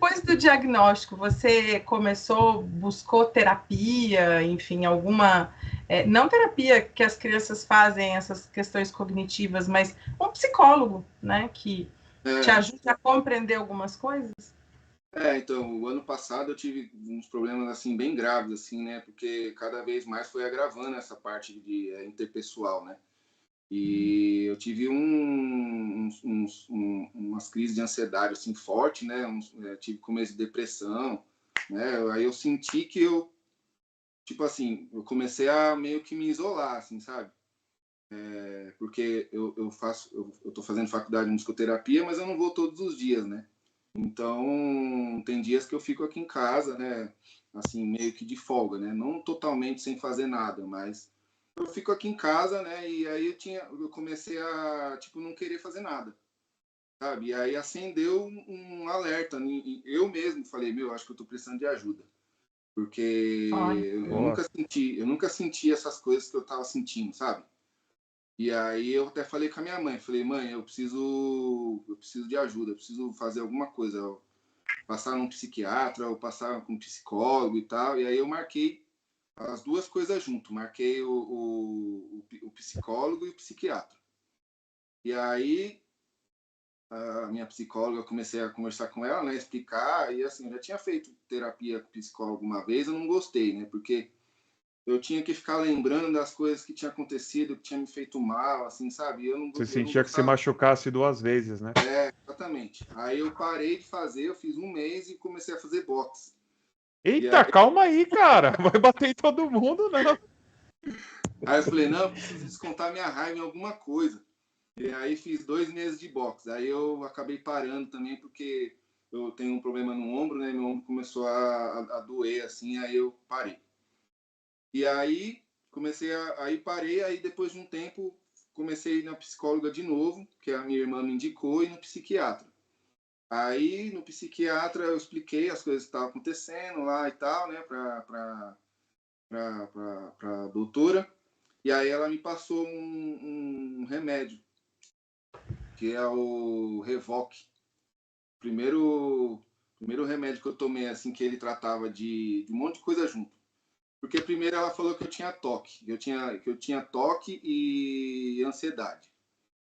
depois do diagnóstico, você buscou terapia, enfim, alguma... não terapia que as crianças fazem, essas questões cognitivas, mas um psicólogo, né, que te ajude a compreender algumas coisas? Então, o ano passado eu tive uns problemas, assim, bem graves, assim, né, porque cada vez mais foi agravando essa parte de interpessoal, né, e eu tive umas crises de ansiedade, assim, forte, né, tive começo de depressão, né, aí eu senti que tipo assim, eu comecei a meio que me isolar, assim, sabe, porque eu tô fazendo faculdade de musicoterapia, mas eu não vou todos os dias, né, então, tem dias que eu fico aqui em casa, né? Assim, meio que de folga, né? Não totalmente sem fazer nada, mas eu fico aqui em casa, né? E aí eu comecei a, tipo, não querer fazer nada, sabe? E aí acendeu um alerta. Eu mesmo falei, acho que eu tô precisando de ajuda. Porque eu nunca senti essas coisas que eu tava sentindo, sabe? E aí eu até falei com a minha mãe, falei, mãe, eu preciso de ajuda, eu preciso fazer alguma coisa, passar num psiquiatra ou passar com um psicólogo e tal. E aí eu marquei as duas coisas junto, marquei o psicólogo e o psiquiatra. E aí a minha psicóloga, eu comecei a conversar com ela, né, explicar, e assim, eu já tinha feito terapia com psicólogo uma vez, eu não gostei, né, porque eu tinha que ficar lembrando das coisas que tinha acontecido, que tinha me feito mal, assim, sabe? Você Eu não sentia que se gostava. machucasse 2 vezes, né? Exatamente. Aí eu parei de fazer, eu fiz um mês e comecei a fazer boxe. Eita, aí... calma aí, cara. Vai bater em todo mundo, não. Aí eu falei, não, eu preciso descontar minha raiva em alguma coisa. E aí fiz 2 meses de boxe. Aí eu acabei parando também porque eu tenho um problema no ombro, né? Meu ombro começou a doer, assim, aí eu parei. E aí aí parei, aí depois de um tempo comecei na psicóloga de novo, que a minha irmã me indicou, e no psiquiatra. Aí no psiquiatra eu expliquei as coisas que estavam acontecendo lá e tal, né, pra doutora. E aí ela me passou um remédio, que é o Revoc. Primeiro remédio que eu tomei, assim, que ele tratava de um monte de coisa junto. Porque primeiro ela falou que eu tinha toque. Que eu tinha toque e ansiedade.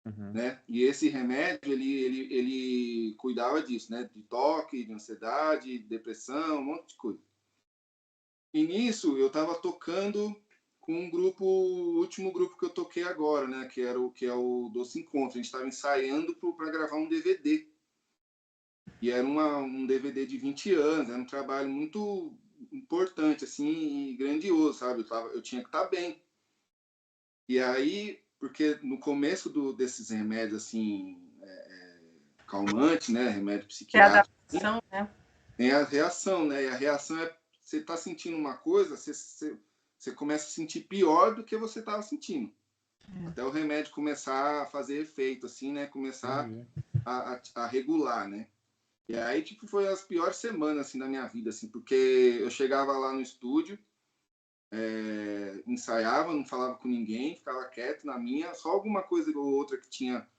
Uhum. Né? E esse remédio, ele cuidava disso, né? De toque, de ansiedade, depressão, um monte de coisa. E nisso eu estava tocando com um grupo, o último grupo que eu toquei agora, né? Que é o Doce Encontro. A gente estava ensaiando para gravar um DVD. E era um DVD de 20 anos, era um trabalho muito importante, assim, e grandioso, sabe? Eu tinha que estar bem. E aí, porque no começo desses remédios, assim, calmante, né? Remédio psiquiátrico. Adaptação, né? Tem a reação, né? E a reação é você está sentindo uma coisa, você começa a sentir pior do que você estava sentindo. Até o remédio começar a fazer efeito, assim, né? Começar a regular, né? E aí, tipo, foi as piores semanas, assim, da minha vida, assim, porque eu chegava lá no estúdio, ensaiava, não falava com ninguém, ficava quieto na minha, só alguma coisa ou outra que tinha,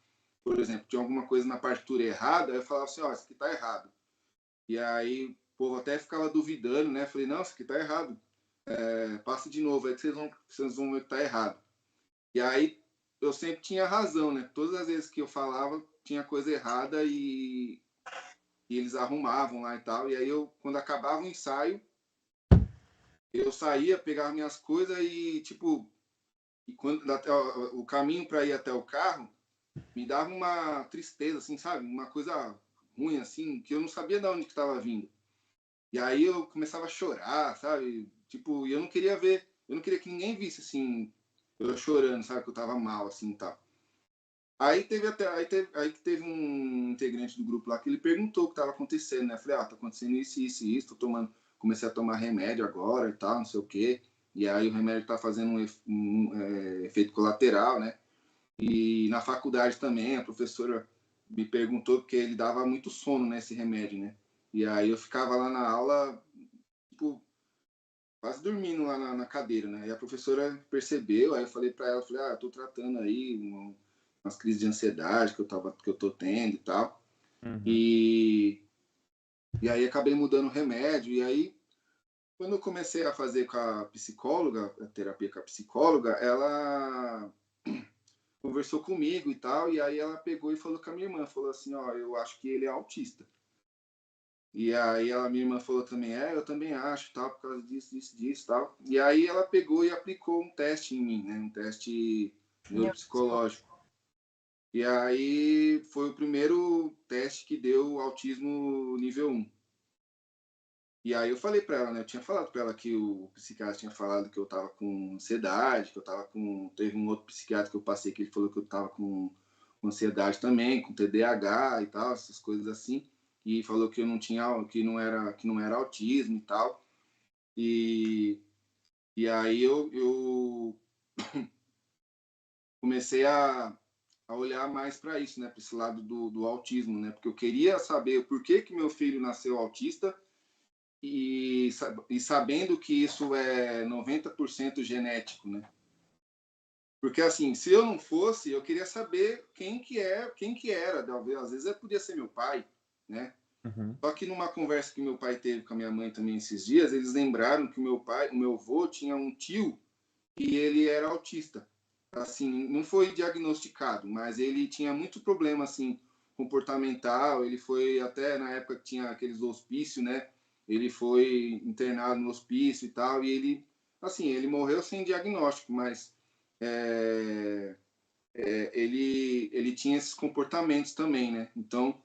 por exemplo, tinha alguma coisa na partitura errada, aí eu falava assim, ó, isso aqui tá errado. E aí o povo até ficava duvidando, né? Falei, não, isso aqui tá errado. Passa de novo, aí que vocês vão ver que tá errado. E aí eu sempre tinha razão, né? Todas as vezes que eu falava, tinha coisa errada e eles arrumavam lá e tal. E aí quando acabava o ensaio, eu saía, pegava minhas coisas e, tipo, o caminho para ir até o carro me dava uma tristeza, assim, sabe? Uma coisa ruim, assim, que eu não sabia de onde que estava vindo. E aí eu começava a chorar, sabe? Tipo, e eu não queria que ninguém visse, assim, eu chorando, sabe? Que eu tava mal, assim, e tal. Aí teve um integrante do grupo lá que ele perguntou o que estava acontecendo, né? Eu falei, tá acontecendo isso e isso, comecei a tomar remédio agora e tal, não sei o quê. E aí o remédio tá fazendo um efeito colateral, né? E na faculdade também, a professora me perguntou, porque ele dava muito sono nesse remédio, né? E aí eu ficava lá na aula, tipo, quase dormindo lá na cadeira, né? E a professora percebeu, aí eu falei para ela, eu tô tratando aí umas crises de ansiedade que eu tô tendo e tal. Uhum. E E aí acabei mudando o remédio. E aí, quando eu comecei a fazer com a psicóloga, a terapia com a psicóloga, ela conversou comigo e tal, e aí ela pegou e falou com a minha irmã, falou assim, ó, eu acho que ele é autista. E aí minha irmã falou também, eu também acho, tal, por causa disso, tal. E aí ela pegou e aplicou um teste em mim, né, um teste neuropsicológico. E aí foi o primeiro teste que deu autismo nível 1. E aí eu falei para ela, né, eu tinha falado para ela que o psiquiatra tinha falado que eu tava com ansiedade, que eu tava com... Teve um outro psiquiatra que eu passei que ele falou que eu tava com ansiedade também, com TDAH e tal, essas coisas assim. E falou que eu não tinha, que não era autismo e tal. E aí eu comecei a olhar mais para isso, né, para esse lado do autismo, né, porque eu queria saber por que meu filho nasceu autista e sabendo que isso é 90% genético, né? Porque assim, se eu não fosse, eu queria saber quem que era, às vezes podia ser meu pai, né? Uhum. Só que numa conversa que meu pai teve com a minha mãe também esses dias, eles lembraram que o meu avô tinha um tio e ele era autista. Assim, não foi diagnosticado, mas ele tinha muito problema assim comportamental. Ele foi até na época que tinha aqueles hospícios, né? Ele foi internado no hospício e tal, e ele morreu sem diagnóstico, mas ele tinha esses comportamentos também, né? Então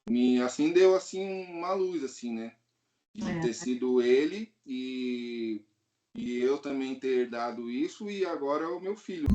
me acendeu assim uma luz assim, né? De ter sido ele e eu também ter dado isso, e agora é o meu filho.